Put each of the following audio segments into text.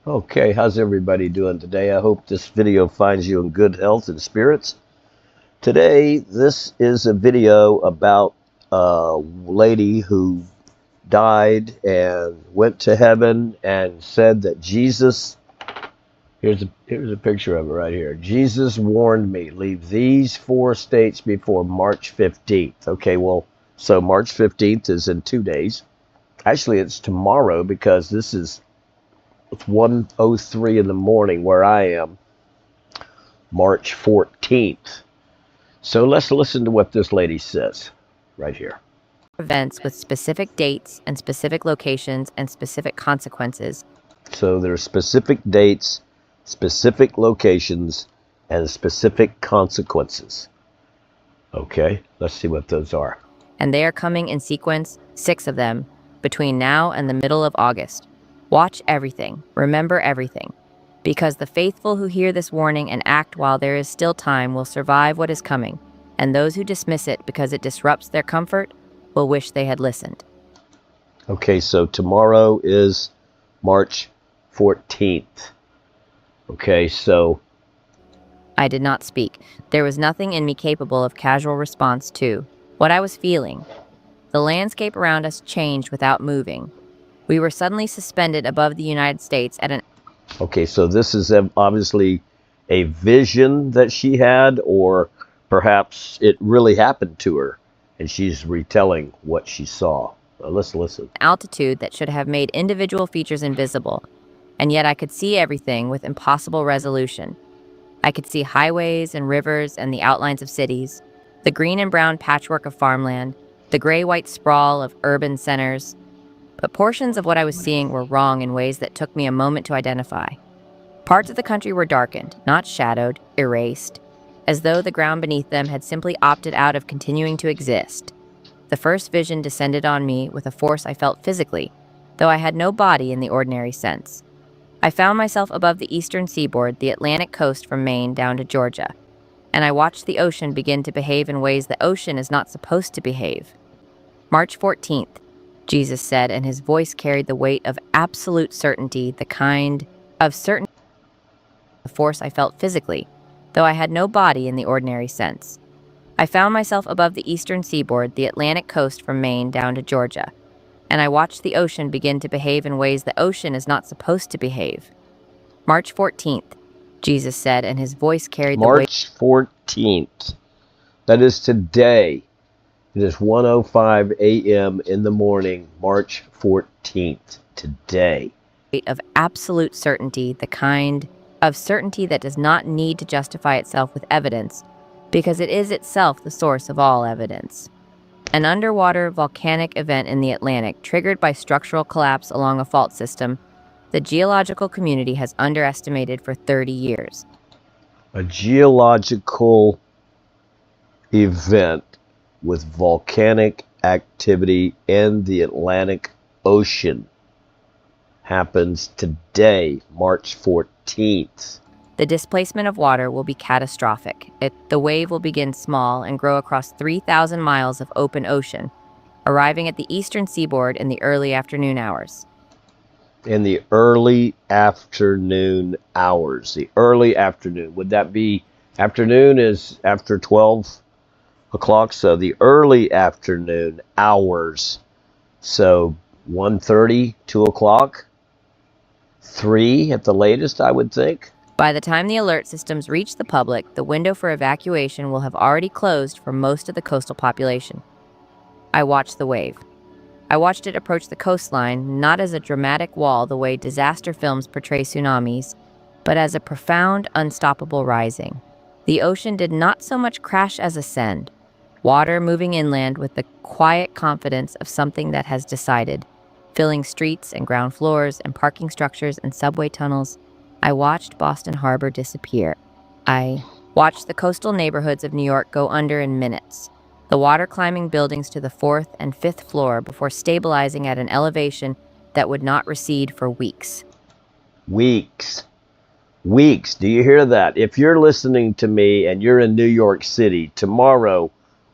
Okay, how's everybody doing today? I hope this video finds you in good health and spirits. Today, this is a video about a lady who died and went to heaven and said that Jesus, here's a picture of it right here. Jesus warned me, leave these 4 states before March 15th. Okay, well, so March 15th is in 2 days. Actually, it's tomorrow because it's 1:03 in the morning where I am, March 14th. So let's listen to what this lady says right here. Events with specific dates and specific locations and specific consequences. So there are specific dates, specific locations, and specific consequences. Okay, let's see what those are. And they are coming in sequence, 6 of them, between now and the middle of August. Watch everything, remember everything, because the faithful who hear this warning and act while there is still time will survive what is coming, and those who dismiss it because it disrupts their comfort will wish they had listened. Okay, so tomorrow is March 14th. Okay, so I did not speak. There was nothing in me capable of casual response to what I was feeling. The landscape around us changed without moving. We were suddenly suspended above the United States at an... Okay, so this is obviously a vision that she had, or perhaps it really happened to her and she's retelling what she saw. Let's listen. altitude that should have made individual features invisible, and yet I could see everything with impossible resolution. I could see highways and rivers and the outlines of cities, the green and brown patchwork of farmland, the gray-white sprawl of urban centers. But portions of what I was seeing were wrong in ways that took me a moment to identify. Parts of the country were darkened, not shadowed, erased, as though the ground beneath them had simply opted out of continuing to exist. The first vision descended on me with a force I felt physically, though I had no body in the ordinary sense. I found myself above the eastern seaboard, the Atlantic coast from Maine down to Georgia, and I watched the ocean begin to behave in ways the ocean is not supposed to behave. March 14th, Jesus said, and his voice carried the weight of absolute certainty, the kind of certainty, the force I felt physically, though I had no body in the ordinary sense. I found myself above the eastern seaboard, the Atlantic coast from Maine down to Georgia, and I watched the ocean begin to behave in ways the ocean is not supposed to behave. March 14th, Jesus said, and his voice carried the weight... March 14th. That is today. It is 1:05 a.m. in the morning, March 14th, today. Of absolute certainty, the kind of certainty that does not need to justify itself with evidence, because it is itself the source of all evidence. An underwater volcanic event in the Atlantic triggered by structural collapse along a fault system the geological community has underestimated for 30 years. A geological event with volcanic activity in the Atlantic Ocean happens today, March 14th. The displacement of water will be catastrophic. The wave will begin small and grow across 3,000 miles of open ocean, arriving at the eastern seaboard in the early afternoon hours. In the early afternoon hours. The early afternoon. Would that be afternoon is after 12 o'clock? So the early afternoon hours. So 1:30, 2 o'clock, 3 at the latest, I would think. By the time the alert systems reach the public, the window for evacuation will have already closed for most of the coastal population. I watched the wave. I watched it approach the coastline, not as a dramatic wall the way disaster films portray tsunamis, but as a profound, unstoppable rising. The ocean did not so much crash as ascend, water moving inland with the quiet confidence of something that has decided, filling streets and ground floors and parking structures and subway tunnels. I watched Boston Harbor disappear. I watched the coastal neighborhoods of New York go under in minutes, the water climbing buildings to the 4th and 5th floor before stabilizing at an elevation that would not recede for weeks. Weeks. Weeks. Do you hear that? If you're listening to me and you're in New York City, tomorrow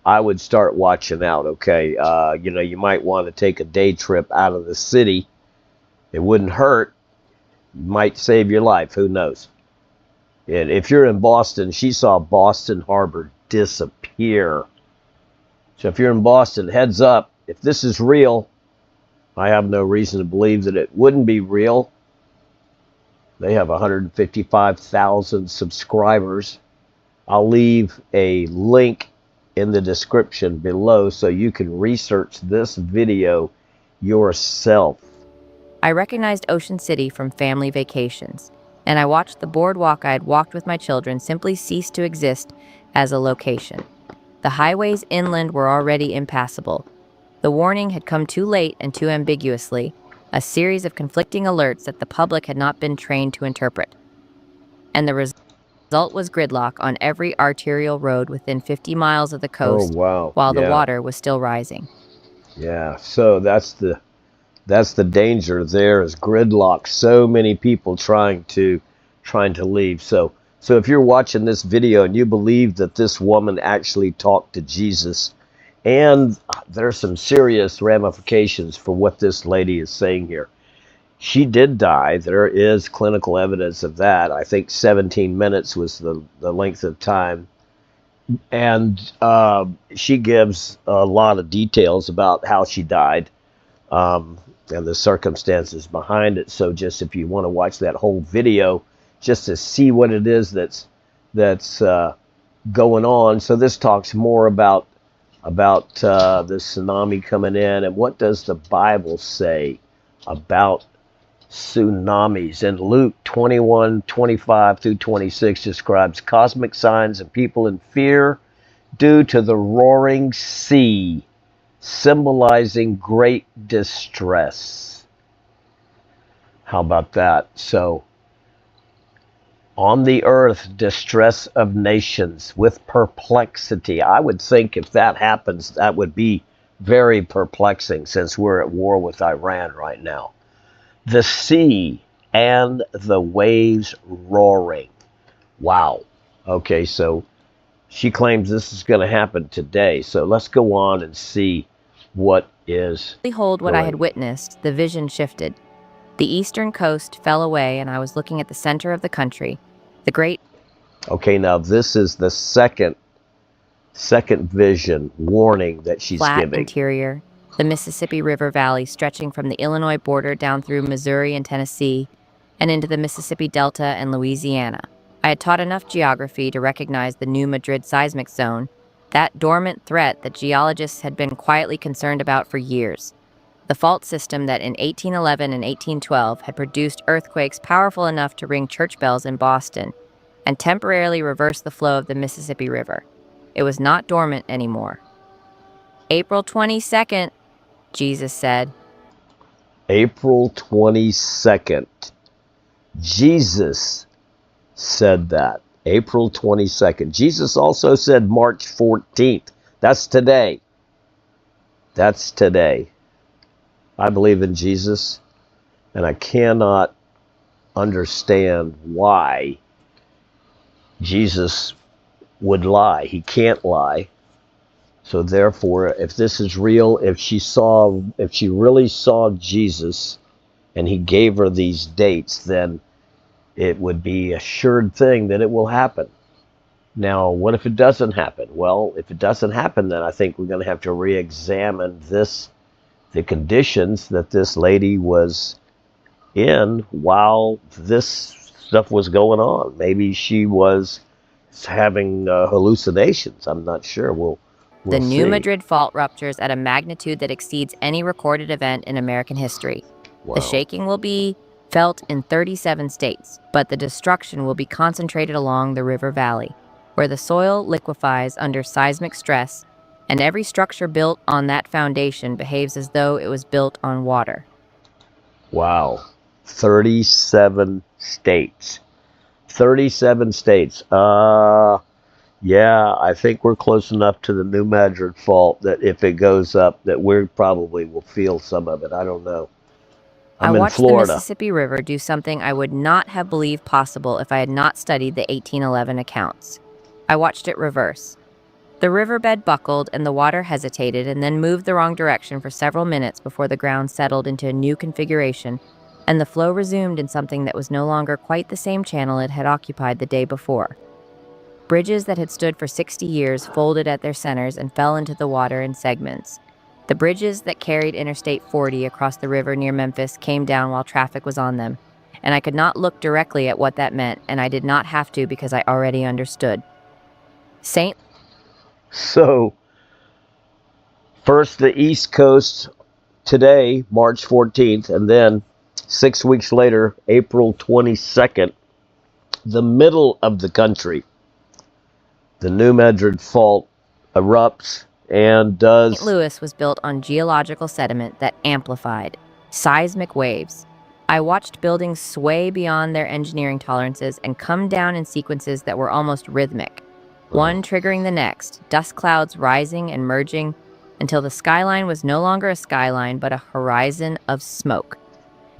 I would start watching out, okay? You might want to take a day trip out of the city. It wouldn't hurt. Might save your life. Who knows? And if you're in Boston, she saw Boston Harbor disappear. So if you're in Boston, heads up. If this is real, I have no reason to believe that it wouldn't be real. They have 155,000 subscribers. I'll leave a link in the description below so you can research this video yourself. I recognized Ocean City from family vacations, and I watched the boardwalk I had walked with my children simply cease to exist as a location. The highways inland were already impassable. The warning had come too late and too ambiguously, a series of conflicting alerts that the public had not been trained to interpret. And the result was gridlock on every arterial road within 50 miles of the Oh coast, wow. while the Yeah. water was still rising. Yeah. So that's the danger there is gridlock. So many people trying to leave. So if you're watching this video and you believe that this woman actually talked to Jesus, and there's some serious ramifications for what this lady is saying here. She did die. There is clinical evidence of that. I think 17 minutes was the length of time. And she gives a lot of details about how she died, and the circumstances behind it. So just if you want to watch that whole video, just to see what it is that's going on. So this talks more about the tsunami coming in, and what does the Bible say about tsunamis? In Luke 21:25 through 26 describes cosmic signs and people in fear due to the roaring sea, symbolizing great distress. How about that? So, on the earth, distress of nations with perplexity. I would think if that happens, that would be very perplexing since we're at war with Iran right now. The sea and the waves roaring. Wow. Okay, so she claims this is going to happen today. So let's go on and see what is Behold what I had going. witnessed, the vision shifted. The eastern coast fell away, and I was looking at the center of the country. The great Okay, now this is the second vision warning that she's flat giving. interior, the Mississippi River Valley stretching from the Illinois border down through Missouri and Tennessee, and into the Mississippi Delta and Louisiana. I had taught enough geography to recognize the New Madrid seismic zone, that dormant threat that geologists had been quietly concerned about for years. The fault system that in 1811 and 1812 had produced earthquakes powerful enough to ring church bells in Boston and temporarily reverse the flow of the Mississippi River. It was not dormant anymore. April 22nd, Jesus said. April 22nd. Jesus said that. April 22nd. Jesus also said March 14th. That's today. That's today. I believe in Jesus, and I cannot understand why Jesus would lie. He can't lie. So therefore, if this is real, if she really saw Jesus and he gave her these dates, then it would be a assured thing that it will happen. Now, what if it doesn't happen? Well, if it doesn't happen, then I think we're going to have to re-examine the conditions that this lady was in while this stuff was going on. Maybe she was having hallucinations. I'm not sure. We'll The New see. Madrid fault ruptures at a magnitude that exceeds any recorded event in American history. Wow. The shaking will be felt in 37 states, but the destruction will be concentrated along the river valley, where the soil liquefies under seismic stress, and every structure built on that foundation behaves as though it was built on water. Wow. 37 states. 37 states. Yeah, I think we're close enough to the New Madrid fault that if it goes up, that we probably will feel some of it. I don't know. I I'm in watched the Florida. Mississippi River do something I would not have believed possible if I had not studied the 1811 accounts. I watched it reverse. The riverbed buckled and the water hesitated and then moved the wrong direction for several minutes before the ground settled into a new configuration and the flow resumed in something that was no longer quite the same channel it had occupied the day before. Bridges that had stood for 60 years folded at their centers and fell into the water in segments. The bridges that carried Interstate 40 across the river near Memphis came down while traffic was on them, and I could not look directly at what that meant, and I did not have to because I already understood. St. So, first the East Coast today, March 14th, and then 6 weeks later, April 22nd, the middle of the country, the New Madrid Fault erupts and St. does. Louis was built on geological sediment that amplified seismic waves. I watched buildings sway beyond their engineering tolerances and come down in sequences that were almost rhythmic, one triggering the next, dust clouds rising and merging until the skyline was no longer a skyline but a horizon of smoke.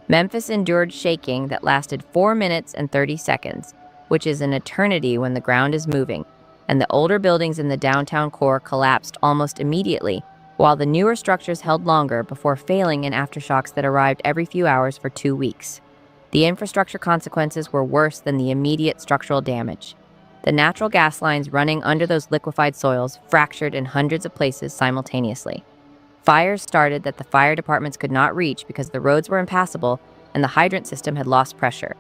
Memphis endured shaking that lasted 4 minutes and 30 seconds, which is an eternity when the ground is moving, and the older buildings in the downtown core collapsed almost immediately, while the newer structures held longer before failing in aftershocks that arrived every few hours for 2 weeks. The infrastructure consequences were worse than the immediate structural damage. The natural gas lines running under those liquefied soils fractured in hundreds of places simultaneously. Fires started that the fire departments could not reach because the roads were impassable and the hydrant system had lost pressure.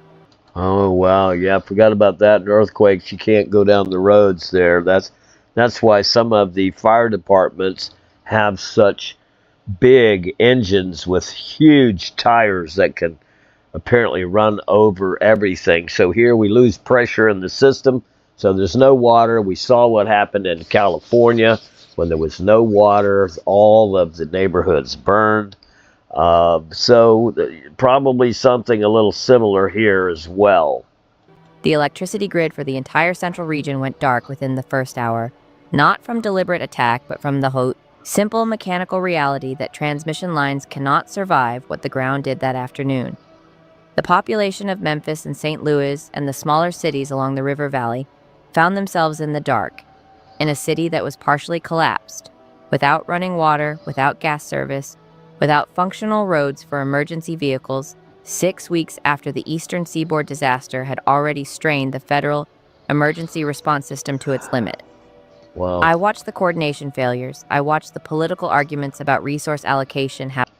Oh wow, yeah, I forgot about that. In earthquakes, you can't go down the roads there. That's why some of the fire departments have such big engines with huge tires that can apparently run over everything. So here we lose pressure in the system, so there's no water. We saw what happened in California when there was no water. All of the neighborhoods burned. So probably something a little similar here as well. The electricity grid for the entire central region went dark within the first hour, not from deliberate attack, but from the simple mechanical reality that transmission lines cannot survive what the ground did that afternoon. The population of Memphis and St. Louis and the smaller cities along the river valley found themselves in the dark, in a city that was partially collapsed, without running water, without gas service, without functional roads for emergency vehicles, 6 weeks after the Eastern Seaboard disaster had already strained the federal emergency response system to its limit. Wow. I watched the coordination failures. I watched the political arguments about resource allocation happen.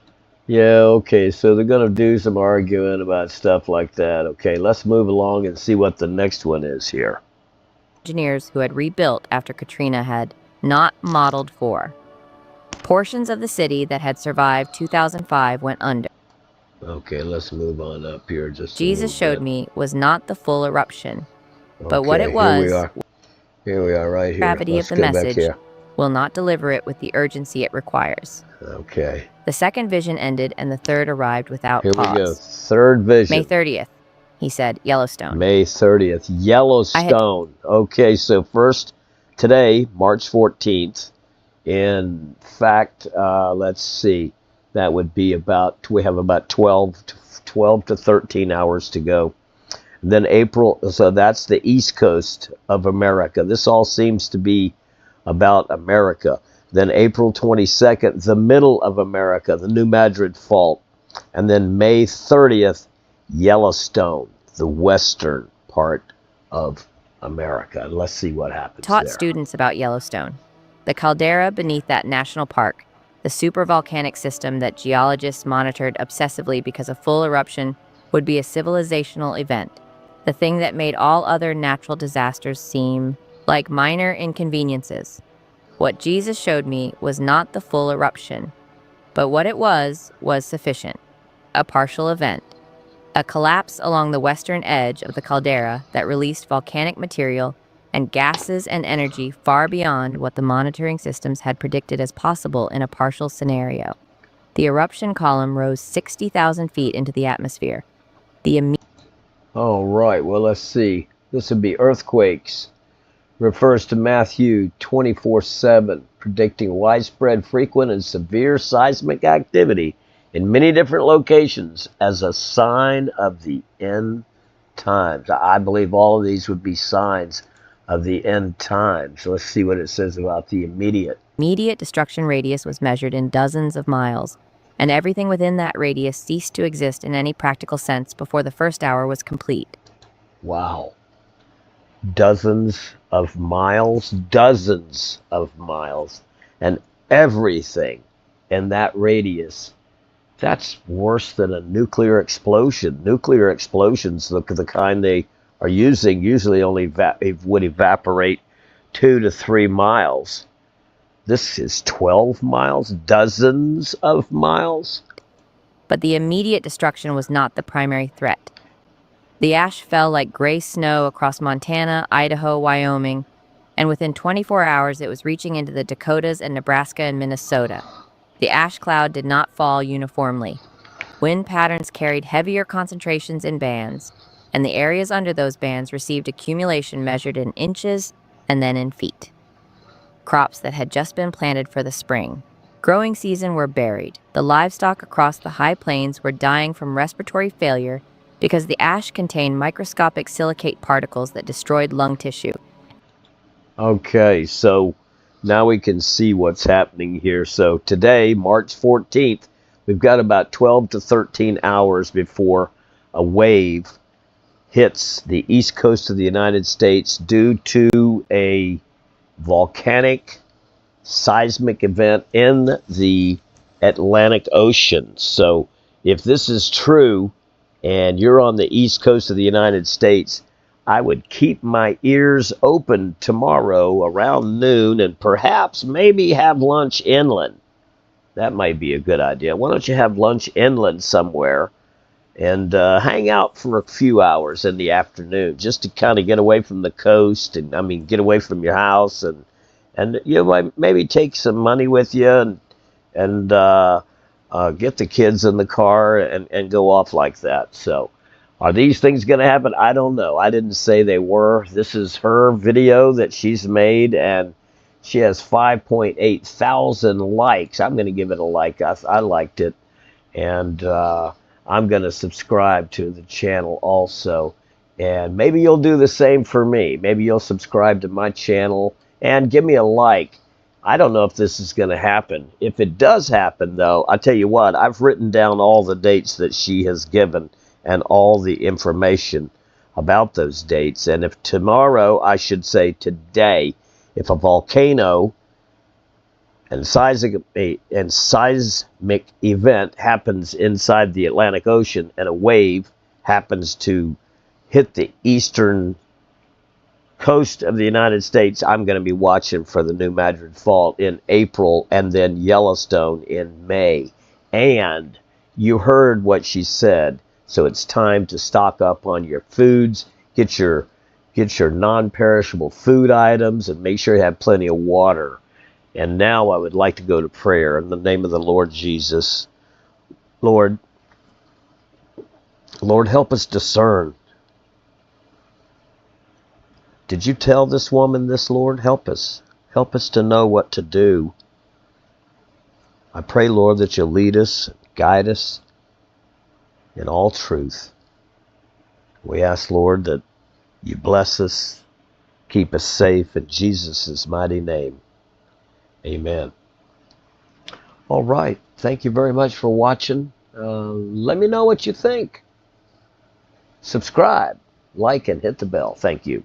Yeah, okay, so they're going to do some arguing about stuff like that. Okay, let's move along and see what the next one is here. Engineers who had rebuilt after Katrina had not modeled for. Portions of the city that had survived 2005 went under. Okay, let's move on up here just Jesus showed me was not the full eruption, but what Okay, it was, here we are. Here we are right here. gravity Let's of the go back message here. will not deliver it with the urgency it requires. Okay, The second vision ended and the third arrived without here pause. we go. Third vision. May 30th, he said, Yellowstone. May 30th, Yellowstone. Okay, so first, today, March 14th, in fact, let's see, that would be about, we have about 12 to 13 hours to go. And then April, so that's the East Coast of America. This all seems to be about America. Then April 22nd, the middle of America, the New Madrid Fault. And then May 30th, Yellowstone, the western part of America. And let's see what happens Taught there. students about Yellowstone, the caldera beneath that national park, the supervolcanic system that geologists monitored obsessively because a full eruption would be a civilizational event, the thing that made all other natural disasters seem like minor inconveniences. What Jesus showed me was not the full eruption, but what it was sufficient, a partial event, a collapse along the western edge of the caldera that released volcanic material and gases and energy far beyond what the monitoring systems had predicted as possible in a partial scenario. The eruption column rose 60,000 feet into the atmosphere. All right, well, let's see. This would be earthquakes. Refers to Matthew 24:7, predicting widespread, frequent, and severe seismic activity in many different locations as a sign of the end times. I believe all of these would be signs of the end times. Let's see what it says about the immediate. Immediate destruction radius was measured in dozens of miles, and everything within that radius ceased to exist in any practical sense before the first hour was complete. Wow. Dozens of miles, and everything in that radius. That's worse than a nuclear explosion. Nuclear explosions, the kind they are using, usually only would evaporate 2 to 3 miles. This is 12 miles, dozens of miles. But the immediate destruction was not the primary threat. The ash fell like gray snow across Montana, Idaho, Wyoming, and within 24 hours it was reaching into the Dakotas and Nebraska and Minnesota. The ash cloud did not fall uniformly. Wind patterns carried heavier concentrations in bands, and the areas under those bands received accumulation measured in inches and then in feet. Crops that had just been planted for the spring, growing season were buried. The livestock across the high plains were dying from respiratory failure because the ash contained microscopic silicate particles that destroyed lung tissue. Okay, so now we can see what's happening here. So today, March 14th, we've got about 12 to 13 hours before a wave hits the east coast of the United States due to a volcanic seismic event in the Atlantic Ocean. So if this is true and you're on the east coast of the United States, I would keep my ears open tomorrow around noon and perhaps maybe have lunch inland. That might be a good idea. Why don't you have lunch inland somewhere and hang out for a few hours in the afternoon just to kind of get away from the coast and, I mean, get away from your house and you might maybe take some money with you and get the kids in the car and go off like that. So are these things going to happen? I don't know. I didn't say they were. This is her video that she's made, and she has 5.8 thousand likes. I'm going to give it a like. I liked it, and I'm going to subscribe to the channel also. And maybe you'll do the same for me. Maybe you'll subscribe to my channel and give me a like. I don't know if this is going to happen. If it does happen, though, I'll tell you what, I've written down all the dates that she has given and all the information about those dates. And if tomorrow, I should say today, if a volcano and seismic event happens inside the Atlantic Ocean and a wave happens to hit the eastern coast of the United States, I'm going to be watching for the New Madrid Fault in April and then Yellowstone in May. And you heard what she said, so it's time to stock up on your foods, get your non-perishable food items, and make sure you have plenty of water. And now I would like to go to prayer in the name of the Lord Jesus. Lord, help us discern. Did you tell this woman this, Lord? Help us. Help us to know what to do. I pray, Lord, that you'll lead us, guide us in all truth. We ask, Lord, that you bless us, keep us safe in Jesus' mighty name. Amen. All right. Thank you very much for watching. Let me know what you think. Subscribe, like, and hit the bell. Thank you.